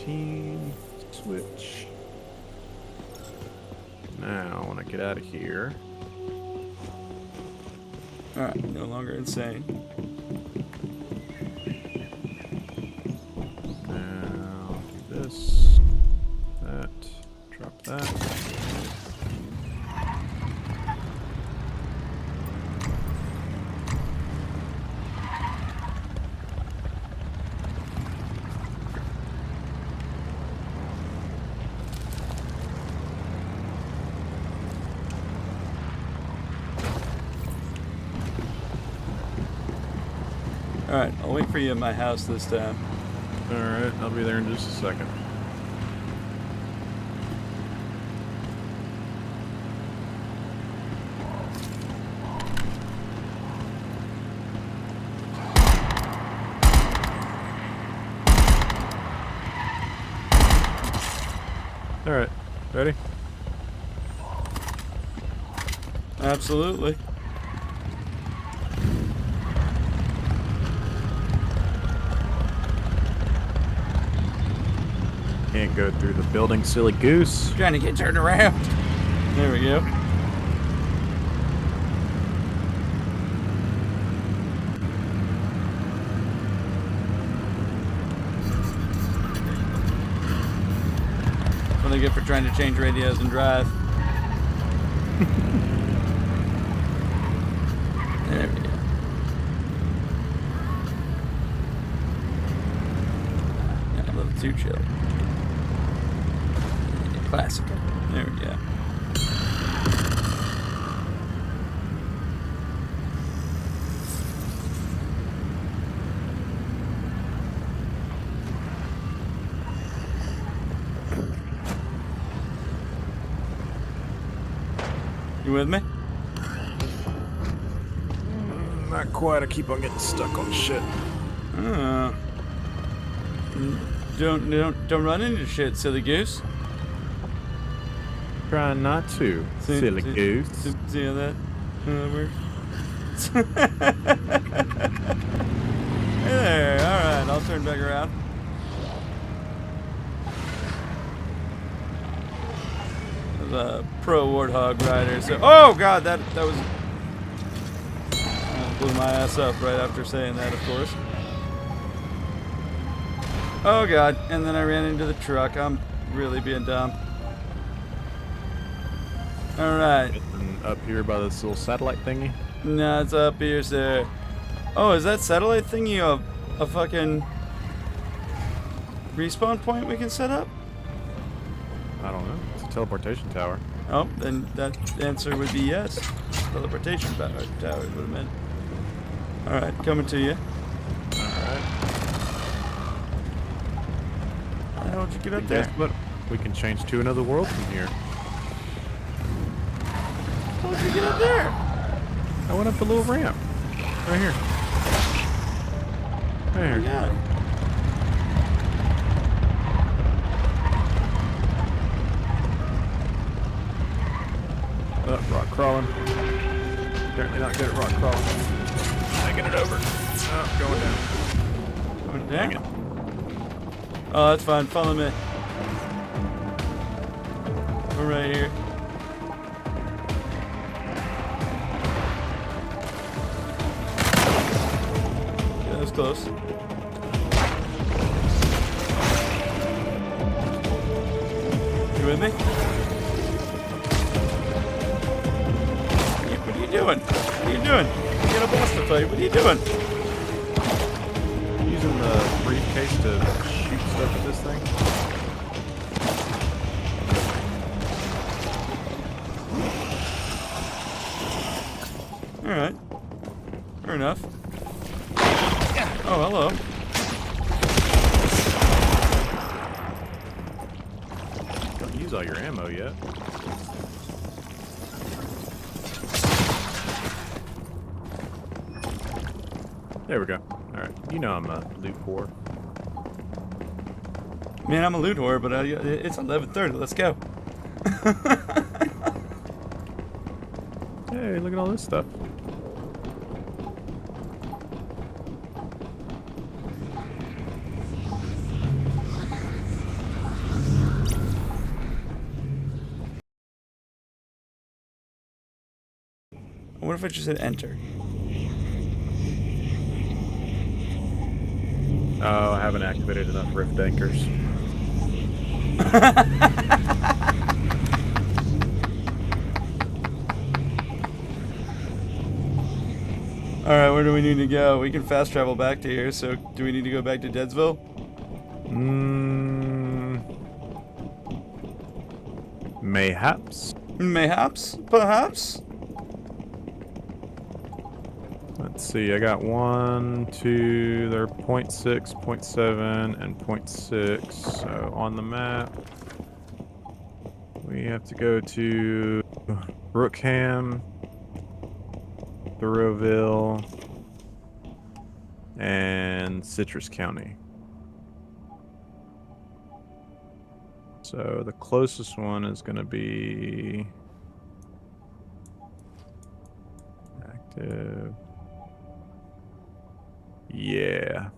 Team switch. Now, when I get out of here. Alright, no longer insane. Now, do this. That. Drop that. Alright, I'll wait for you at my house this time. Alright, I'll be there in just a second. Alright, ready? Absolutely. Can't go through the building, silly goose. Trying to get turned around. There we go. That's what I get for trying to change radios and drive. There we go. Yeah, a little too chill. Classic. There we go. You with me? Not quite, I keep on getting stuck on shit. Don't run into shit, silly goose. Trying not to, silly goose. See how that works? Hey there, alright, I'll turn back around. There's a pro warthog rider, so oh god, that was blew my ass up right after saying that, of course. Oh god, and then I ran into the truck. I'm really being dumb. Alright. Up here by this little satellite thingy. No, it's up here, sir. Oh, is that satellite thingy a fucking respawn point we can set up? I don't know. It's a teleportation tower. Oh, then that answer would be yes. Teleportation tower would have been. Alright, coming to you. Alright. How would you get up there? Guess what? We can change to another world from here. How would you get up there? I went up the little ramp. Right here. Right here. Yeah. Oh, rock crawling. Apparently not good at rock crawling. Taking it over. Oh, going down. Going Dang down? it. Oh, that's fine. Follow me. We're right here. Yeah, that was close. You with me? What are you doing? What are you doing? You got a boss to fight. What are you doing? Using the briefcase to shoot stuff at this thing. Alright. Fair enough. Oh, hello. Don't use all your ammo yet. There we go. Alright. You know I'm a loot whore. Man, I'm a loot whore, but it's 11:30. Let's go. Hey, look at all this stuff. What if I just hit enter? Oh, I haven't activated enough rift anchors. Alright, where do we need to go? We can fast travel back to here, so do we need to go back to Deadsville? Mayhaps. Mayhaps? Perhaps? Let's see, I got 1, 2, they're 0.6, 0.7, and 0.6. So on the map, we have to go to Brookham, Thoreauville, and Citrus County. So the closest one is going to be active. Yeah.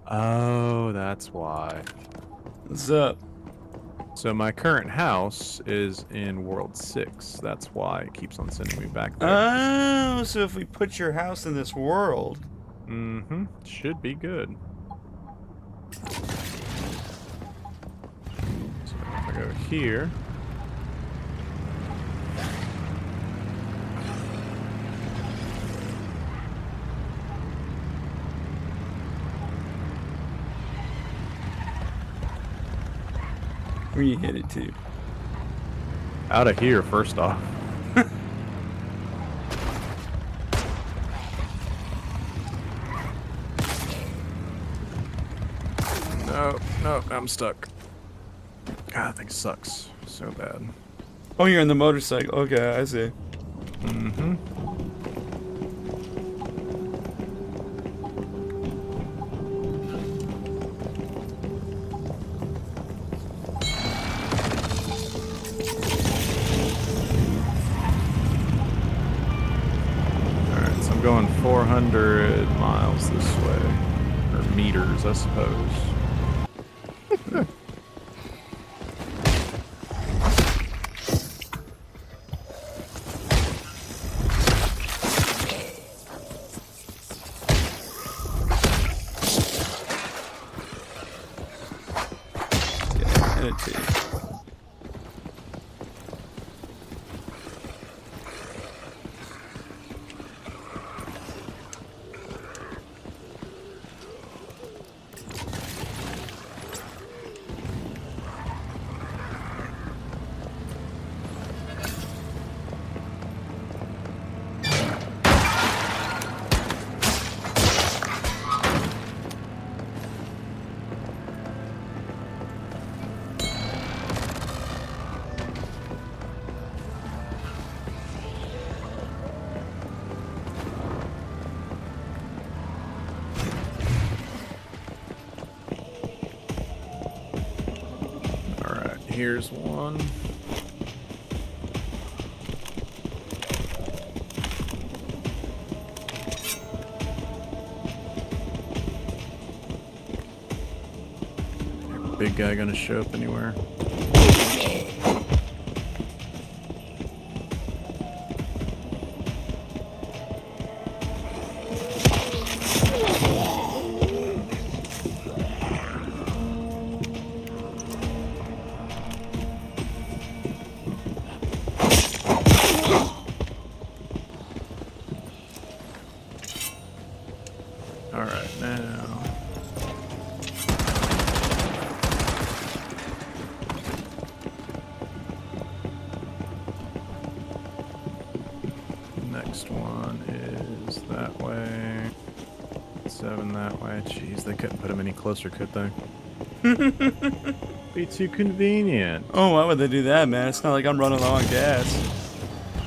Oh, that's why. What's up? So my current house is in World 6. That's why it keeps on sending me back there. Oh, so if we put your house in this world. Mm-hmm. Should be good. So if I go here. Where you hit it to? Out of here, first off. No, I'm stuck. God, that thing sucks so bad. Oh, you're in the motorcycle. Okay, I see. Mm-hmm. Alright, so I'm going 400 miles this way. Or meters, I suppose. Here's one. Big guy gonna show up anywhere? Alright, now. Next one is that way. 7 that way. Jeez, they couldn't put them any closer, could they? Be too convenient. Oh, why would they do that, man? It's not like I'm running low on gas.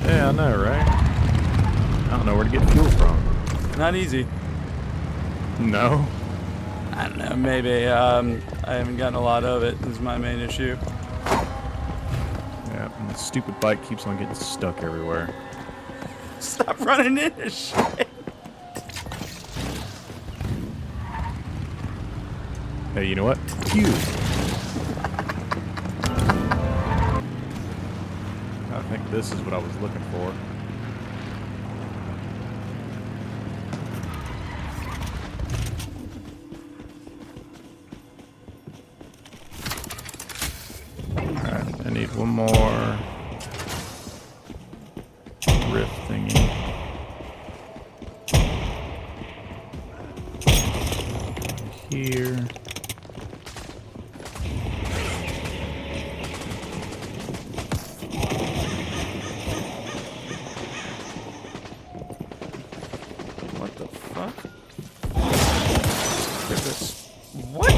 Yeah, I know, right? I don't know where to get fuel from. Not easy. No? I don't know, maybe. I haven't gotten a lot of it. This is my main issue. Yeah, and the stupid bike keeps on getting stuck everywhere. Stop running into shit. Hey, you know what? Phew. This is what I was looking for. Alright, I need one more rift thingy. Here. What the fuck? There's this. What?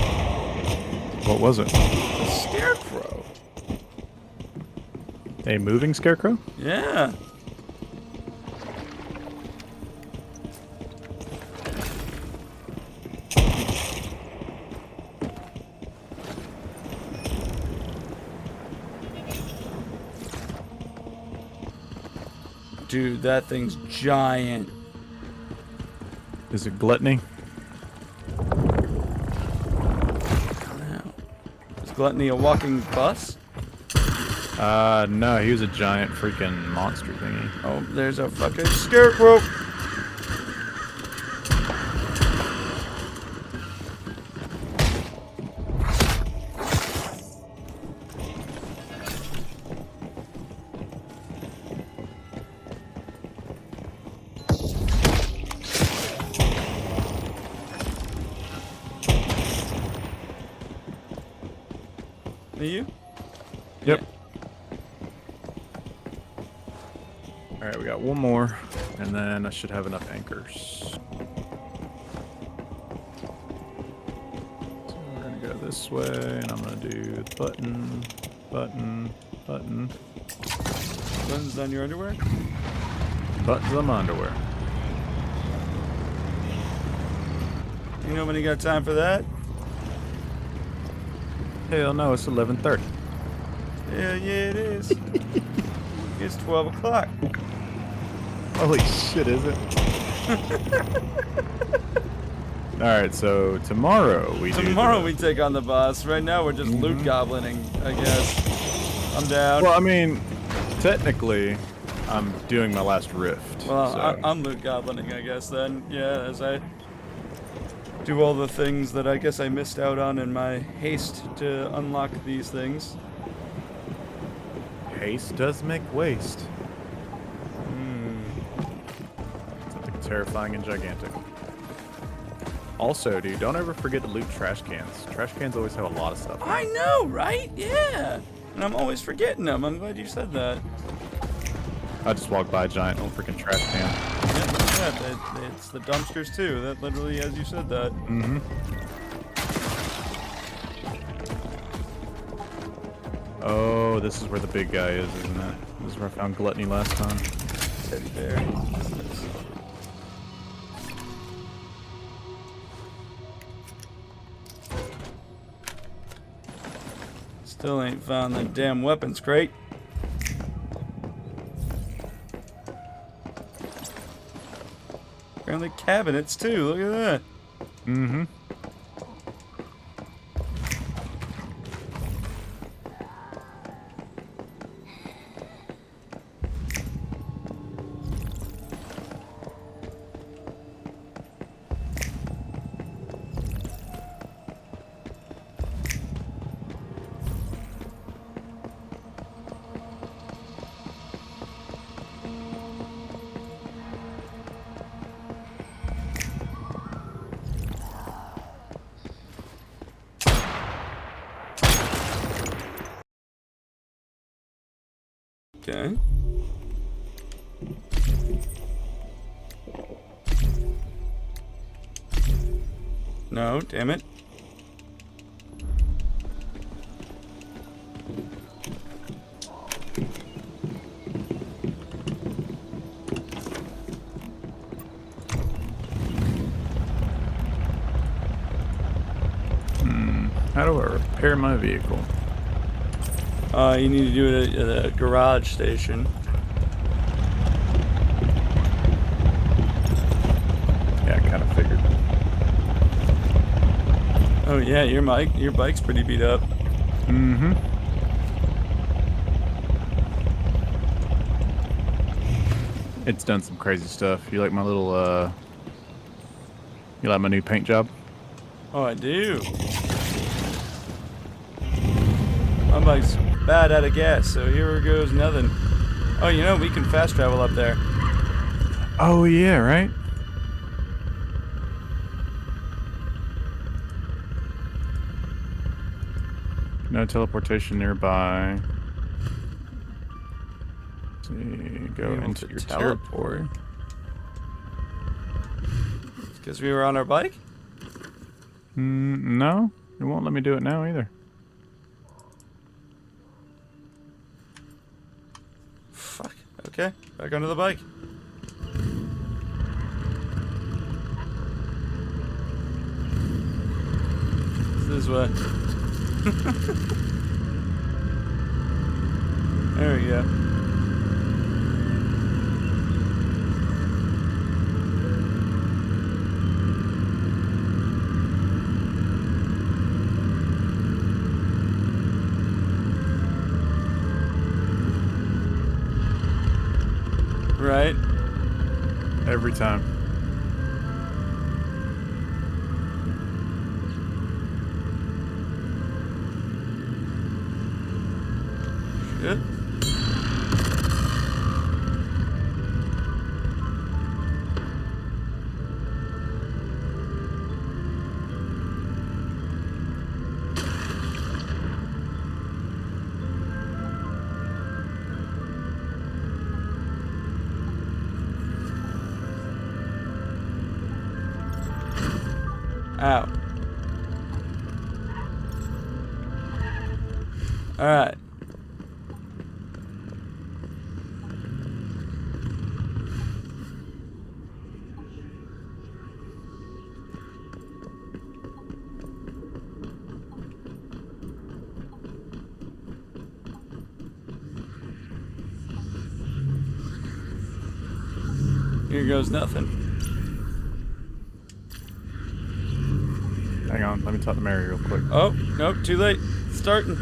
What was it? A scarecrow. A moving scarecrow? Yeah. Dude, that thing's giant. Is it gluttony? Is Gluttony a walking bus? No, he was a giant freaking monster thingy. Oh, there's a fucking scarecrow. Are you? Yep. Alright, we got one more, and then I should have enough anchors. So we're gonna go this way, and I'm gonna do button, button, button. Buttons on your underwear? Buttons on my underwear. You know when you got time for that? Hell no, it's 11:30. Yeah, it is. It's 12 o'clock. Holy shit, is it? Alright, so tomorrow we take on the boss. Right now we're just loot goblining, I guess. I'm down. Well, I mean, technically, I'm doing my last rift. Well, so. I'm loot goblining, I guess, then. Yeah, as I do all the things that I guess I missed out on in my haste to unlock these things. Haste does make waste. Something terrifying and gigantic. Also, dude, don't ever forget to loot trash cans. Trash cans always have a lot of stuff. I know, right? Yeah. And I'm always forgetting them. I'm glad you said that. I just walked by a giant old freaking trash can. Yeah, it's the dumpsters too. That literally, as you said that. Mm-hmm. Oh, this is where the big guy is, isn't it? This is where I found Gluttony last time. Teddy bear. Still ain't found the damn weapons crate. Apparently cabinets too. Look at that. Mm-hmm. Okay. No, damn it. How do I repair my vehicle? You need to do it at a garage station. Yeah, I kind of figured. Oh yeah, your bike's pretty beat up. Mm-hmm. It's done some crazy stuff. You like my little, you like my new paint job? Oh, I do. My bike's bad out of gas, so here goes nothing. Oh, you know, we can fast travel up there. Oh, yeah, right? No teleportation nearby. Let's see, go Able into to your teleport. territory. Because we were on our bike? No, it won't let me do it now either. Fuck. Okay, back onto the bike. This way. There we go. Right? Every time. Shit. Ow. Alright. Here goes nothing. Hang on, let me talk to Mary real quick. Oh, nope, too late. Starting.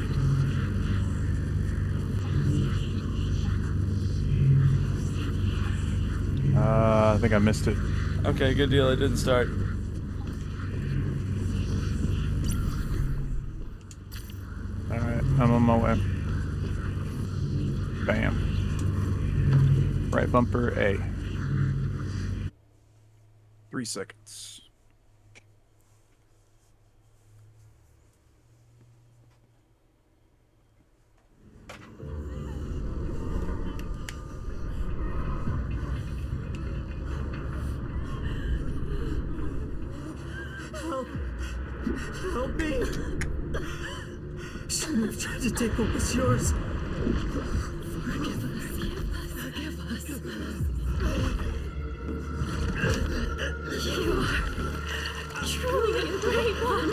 I think I missed it. Okay, good deal. It didn't start. Alright, I'm on my way. Bam. Right bumper A. 3 seconds. Help me! Shouldn't have tried to take what was yours. Forgive us. Forgive us. You are truly a great one.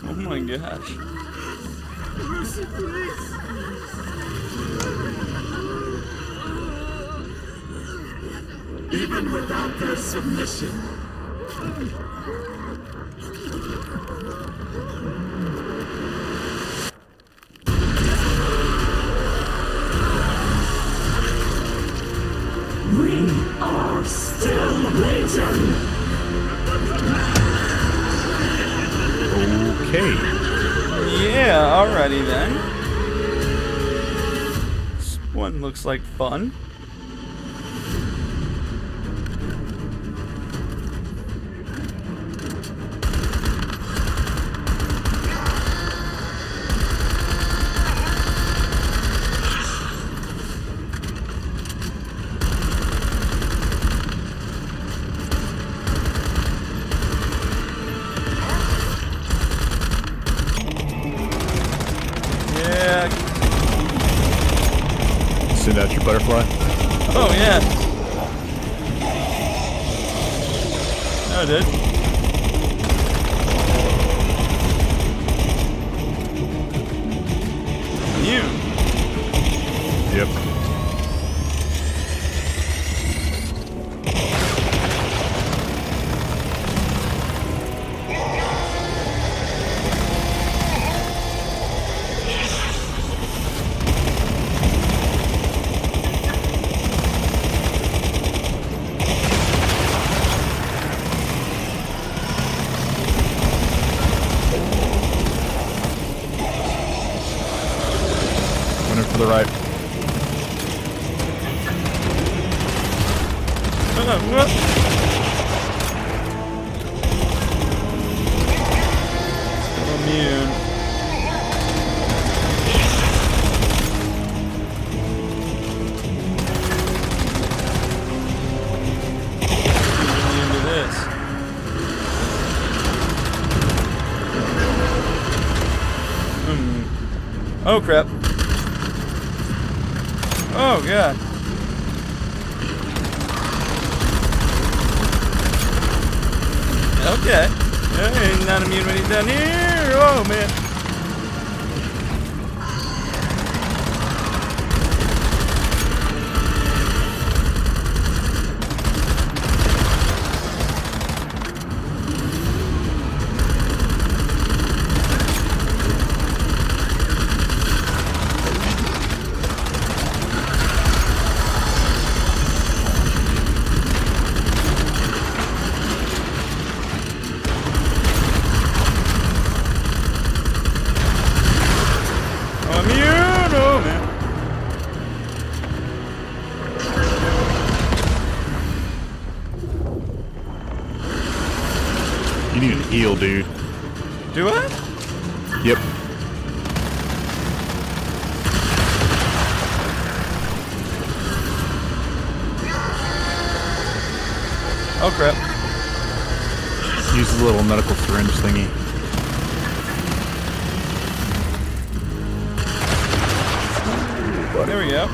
Oh my gosh. Mercy, please. Even without their submission. We are still Legion! Okay. Yeah, alrighty then. This one looks like fun. Yeah. Send out your butterfly. Oh yeah. No, it did. You. Yep. the right. Immune. Immune to this. Oh crap. Oh god. Okay. He's not immune when he's down here. Oh man. You need to heal, dude. Do I? Yep. Oh crap. Use the little medical syringe thingy. There we go.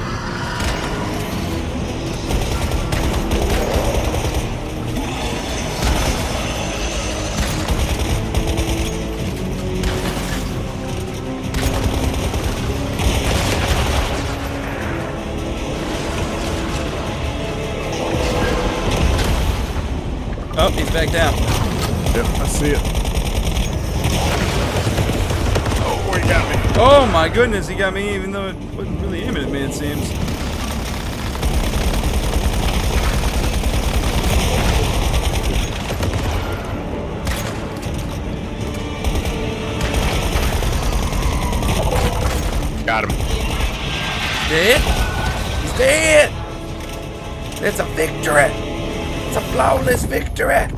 Oh, he's back down. Yep, I see it. Oh, he got me. Oh my goodness, he got me even though it wasn't really aiming at me, it seems. Got him. Dead? He's dead! It's a victory! It's a flawless victory!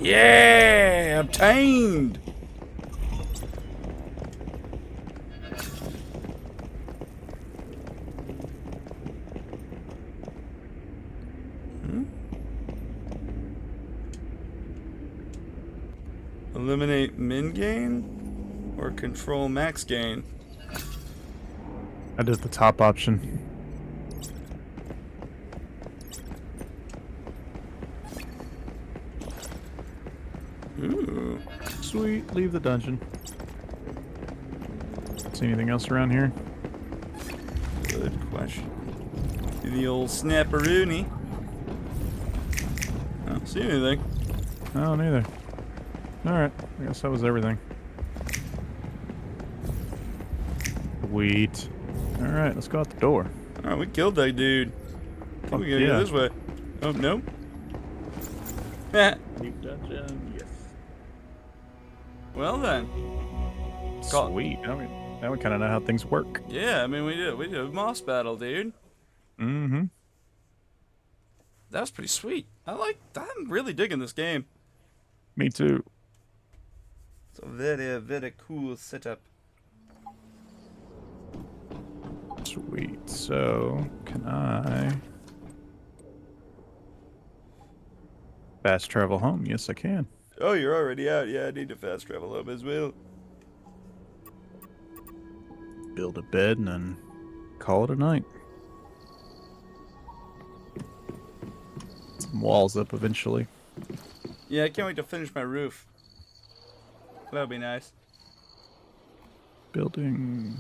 Yeah! Obtained! Eliminate min gain or control max gain? I did the top option. Ooh. Sweet, leave the dungeon. See anything else around here? Good question. Do the old snapperoonie. I don't see anything. No, neither. Alright, I guess that was everything. Sweet. Alright, let's go out the door. Alright, we killed that dude. I think we gotta go this way. Oh, no. New dungeon, yes. Well then. Sweet. Now we kind of know how things work. Yeah, I mean, we did a moss battle, dude. Mm-hmm. That was pretty sweet. I'm really digging this game. Me too. It's a very, very cool setup. Sweet. So, can I fast travel home? Yes, I can. Oh, you're already out. Yeah, I need to fast travel home as well. Build a bed and then call it a night. Some walls up eventually. Yeah, I can't wait to finish my roof. That'll be nice. Building